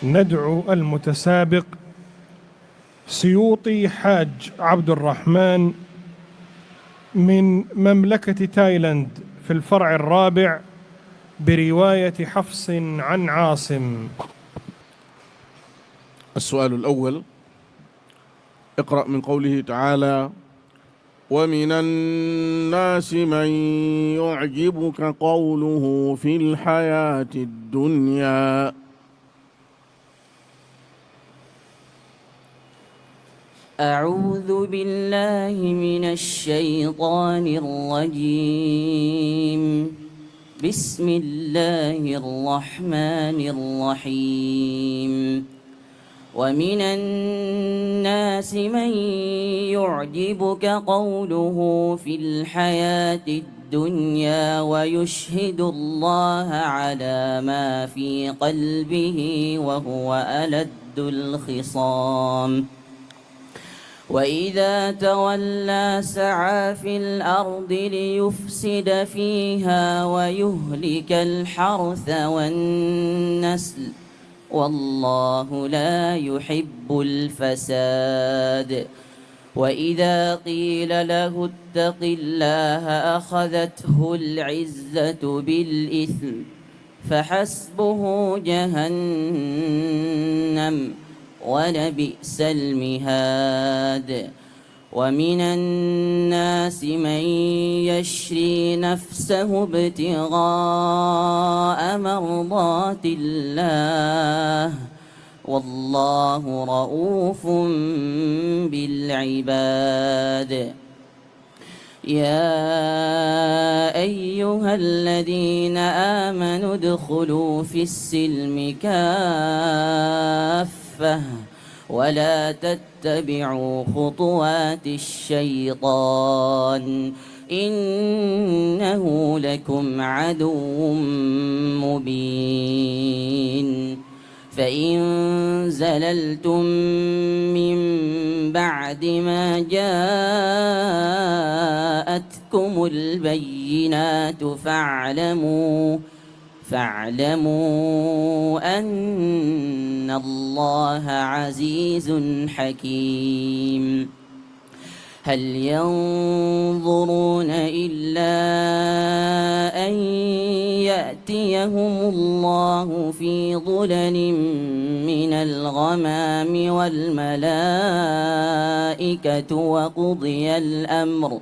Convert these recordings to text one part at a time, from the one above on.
ندعو المتسابق سيوطي حاج عبد الرحمن من مملكة تايلاند في الفرع الرابع برواية حفص عن عاصم. السؤال الأول: اقرأ من قوله تعالى: ومن الناس من يعجبك قوله في الحياة الدنيا. أعوذ بالله من الشيطان الرجيم. بسم الله الرحمن الرحيم. ومن الناس من يعجبك قوله في الحياة الدنيا ويشهد الله على ما في قلبه وهو ألد الخصام. وإذا تولى سعى في الأرض ليفسد فيها ويهلك الحرث والنسل والله لا يحب الفساد. وإذا قيل له اتق الله أخذته العزة بالإثم فحسبه جهنم ولبئس المهاد. ومن الناس من يشري نفسه ابتغاء مرضات الله والله رؤوف بالعباد. يا أيها الذين آمنوا ادخلوا في السلم كافة ولا تتبعوا خطوات الشيطان إنه لكم عدو مبين. فإن زللتم من بعد ما جاءتكم البينات فاعلموا أن الله عزيز حكيم. هل ينظرون إلا أن يأتيهم الله في ظلل من الغمام والملائكة وقضي الأمر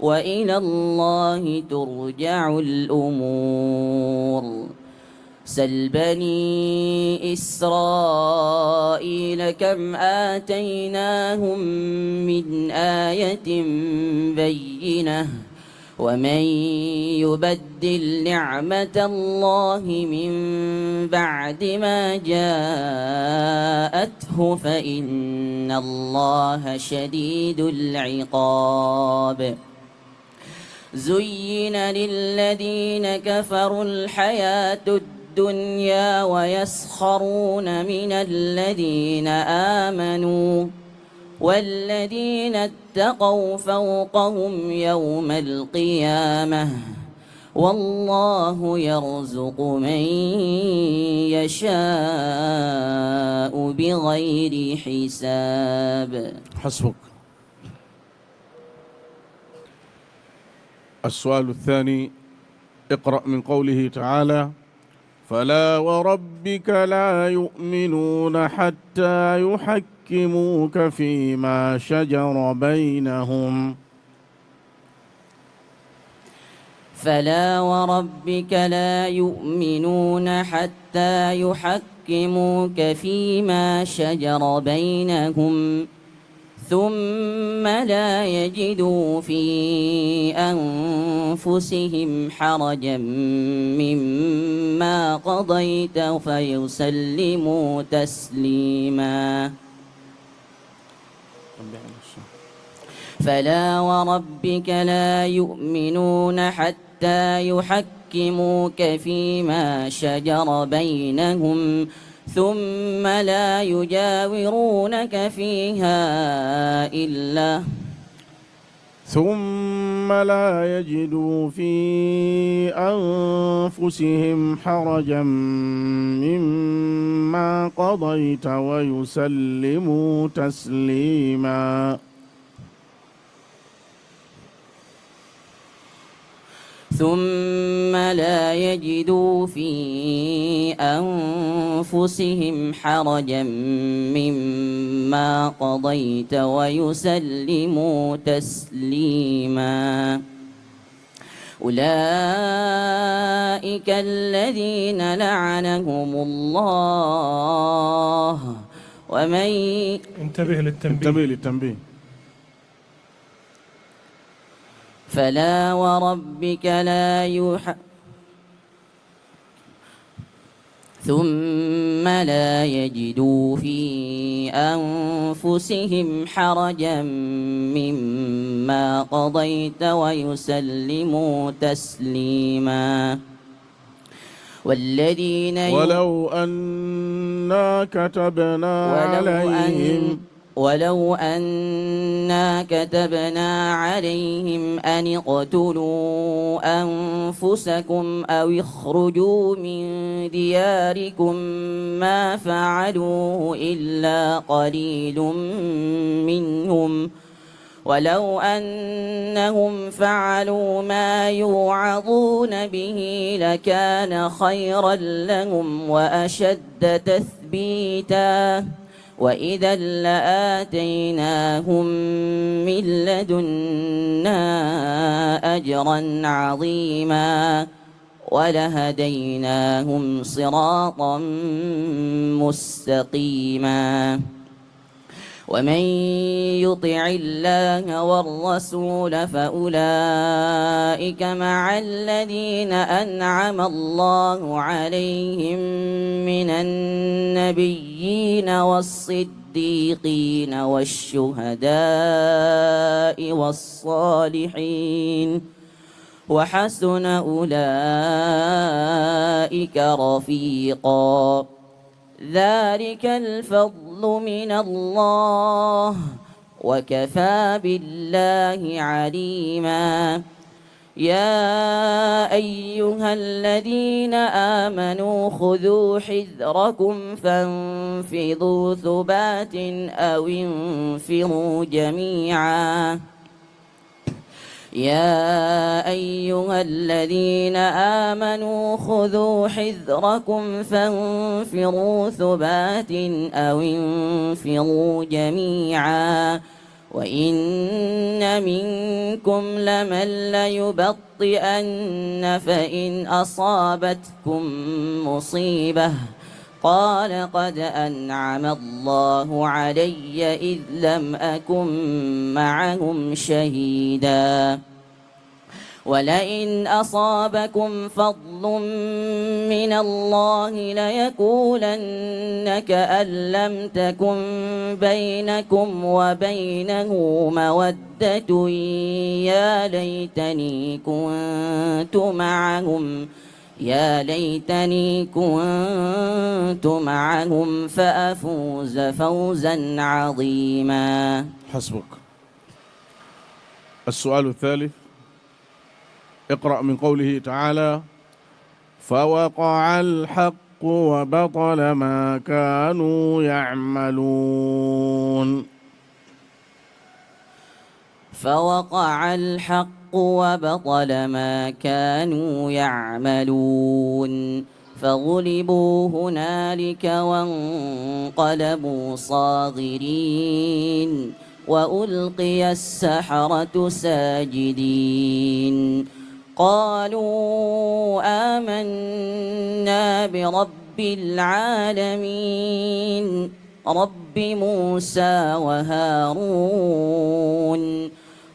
وإلى الله ترجع الأمور. سل بني إسرائيل كم آتيناهم من آية بينة ومن يبدل نعمة الله من بعد ما جاءته فإن الله شديد العقاب. زين للذين كفروا الحياة الدنيا ويسخرون من الذين آمنوا والذين اتقوا فوقهم يوم القيامة والله يرزق من يشاء بغير حساب. حسبك. السؤال الثاني: اقرأ من قوله تعالى: فلا وربك لا يؤمنون حتى يحكموك فيما شجر بينهم. فلا وربك لا يؤمنون حتى يحكموك فيما شجر بينهم ثم لا يجدوا في أنفسهم حرجا مما قضيت فيسلموا تسليما. فلا وربك لا يؤمنون حتى يحكموك فيما شجر بينهم ثم لا يجاورونك فيها ثم لا يجدوا في أنفسهم حرجا مما قضيت ويسلموا تسليما ثم لا يجدوا في أنفسهم حرجا مما قضيت ويسلموا تسليما أولئك الذين لعنهم الله ومن انتبه للتنبيه فلا وربك ثم لا يجدوا في أنفسهم حرجا مما قضيت ويسلموا تسليما والذين ولو أنا كتبنا عليهم ولو أنا كتبنا عليهم أن اقتلوا أنفسكم أو اخرجوا من دياركم ما فعلوه إلا قليل منهم ولو أنهم فعلوا ما يوعظون به لكان خيرا لهم وأشد تثبيتا وإذا لآتيناهم من لدنا أجرا عظيما ولهديناهم صراطا مستقيما ومن يطع الله والرسول فأولئك مع الذين أنعم الله عليهم من النبيين والصديقين والشهداء والصالحين وحسن أولئك رفيقا ذلك الفضل من الله وكفى بالله عليما يا أيها الذين آمنوا خذوا حذركم فانفضوا ثبات أو انفروا جميعا يا أيها الذين آمنوا خذوا حذركم فانفروا ثبات أو انفروا جميعا وإن منكم لمن ليبطئن فإن أصابتكم مصيبة قال قد أنعم الله علي إذ لم أكن معهم شهيدا ولئن أصابكم فضل من الله ليقولن كأن لم تكن بينكم وبينه مودة يا ليتني كنت معهم فأفوز فوزا عظيما. حسبك. السؤال الثالث، اقرأ من قوله تعالى: فوقع الحق وبطل ما كانوا يعملون. فوقع الحق وبطل ما كانوا يعملون فغلبوا هنالك وانقلبوا صاغرين وألقي السحرة ساجدين قالوا آمنا برب العالمين رب موسى وهارون.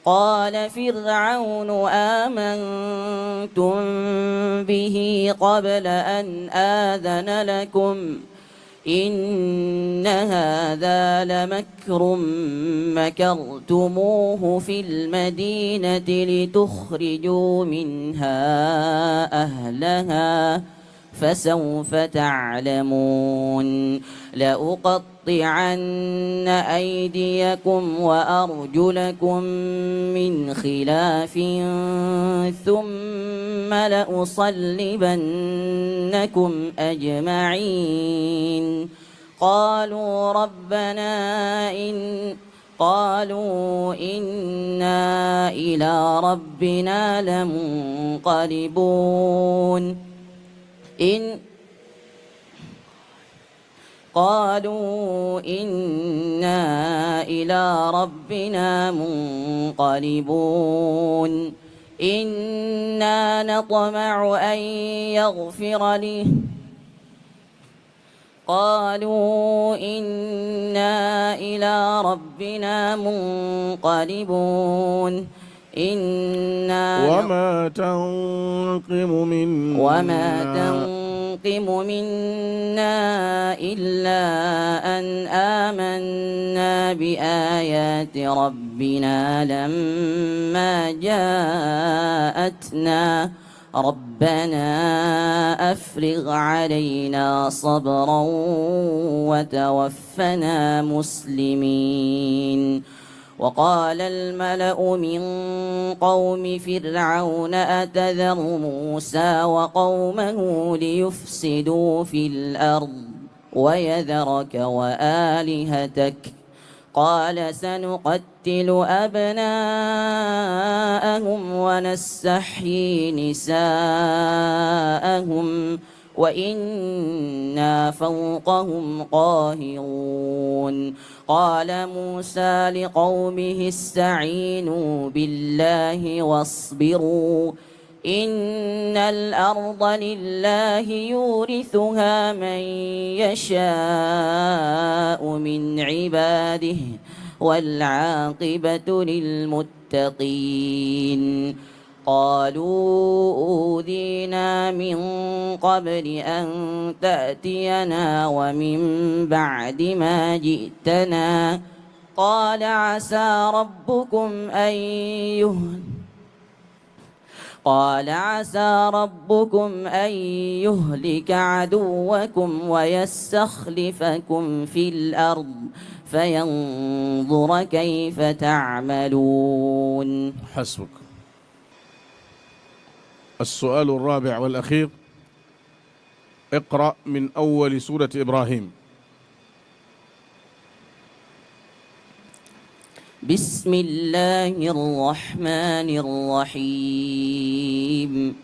قال فرعون آمنتم به قبل أن آذن لكم إن هذا لمكر مكرتموه في المدينة لتخرجوا منها أهلها فسوف تعلمون لأقطعن أيديكم وأرجلكم من خلاف ثم لأصلبنكم أجمعين قالوا ربنا قالوا إنا إلى ربنا لمنقلبون قالوا إنا إلى ربنا منقلبون إنا نطمع أن يغفر لي قالوا إنا إلى ربنا منقلبون وما تنقم منا إلا أن آمنا بآيات ربنا لما جاءتنا ربنا أفرغ علينا صبرا وتوفنا مسلمين. وقال الملأ من قوم فرعون أتذر موسى وقومه ليفسدوا في الأرض ويذرك وآلهتك قال سنقتل أبناءهم ونستحيي نساءهم وإنا فوقهم قاهرون. قال موسى لقومه استعينوا بالله واصبروا إن الأرض لله يورثها من يشاء من عباده والعاقبة للمتقين. قالوا أوذينا من قبل أن تأتينا ومن بعد ما جئتنا قال عسى ربكم أن يهلك عدوكم ويستخلفكم في الأرض فينظر كيف تعملون. حسبك. السؤال الرابع والأخير، اقرأ من أول سورة إبراهيم. بسم الله الرحمن الرحيم.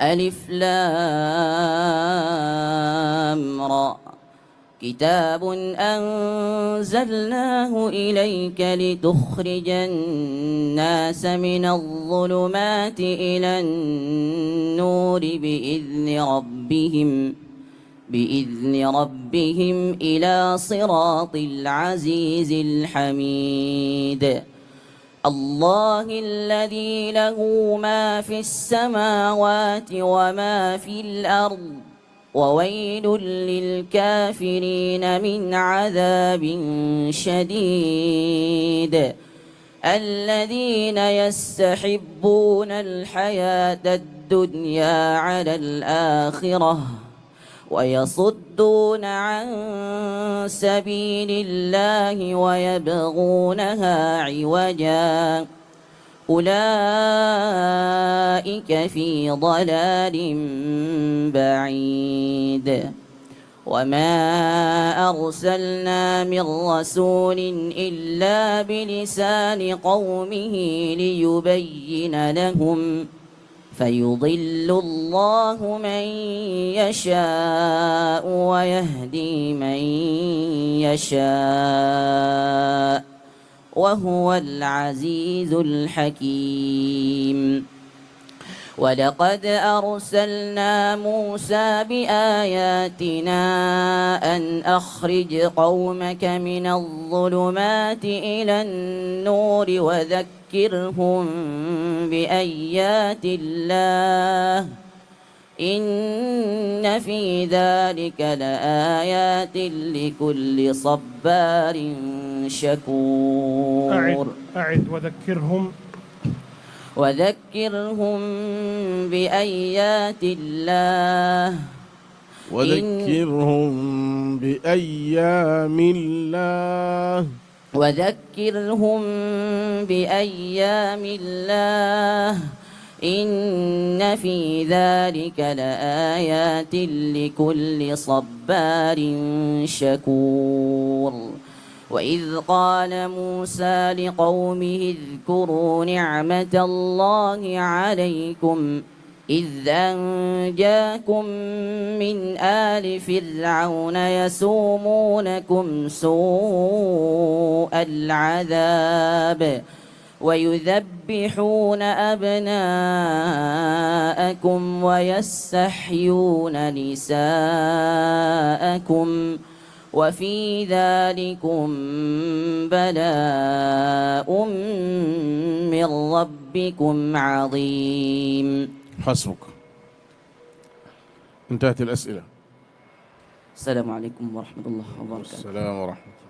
ألف لام را كتاب أنزلناه إليك لتخرج الناس من الظلمات إلى النور بإذن ربهم إلى صراط العزيز الحميد. الله الذي له ما في السماوات وما في الأرض وويل للكافرين من عذاب شديد. الذين يستحبون الحياة الدنيا على الآخرة ويصدون عن سبيل الله ويبغونها عوجا أولئك في ضلال بعيد. وما أرسلنا من رسول إلا بلسان قومه ليبين لهم فيضل الله من يشاء ويهدي من يشاء وهو العزيز الحكيم. ولقد أرسلنا موسى بآياتنا أن أخرج قومك من الظلمات إلى النور وذكرهم بآيات الله إن في ذلك لآيات لكل صبار شكور. أعد وذكرهم بآيات الله وذكرهم بأيام الله إن في ذلك لآيات لكل صبار شكور. وإذ قال موسى لقومه اذكروا نعمة الله عليكم إذ أنجاكم من آل فرعون يسومونكم سوء العذاب ويذبحون أبناءكم ويستحيون نساءكم وفي ذلكم بلاء من ربكم عظيم. حسبك. انتهت الأسئلة. السلام عليكم ورحمة الله وبركاته. السلام ورحمة الله.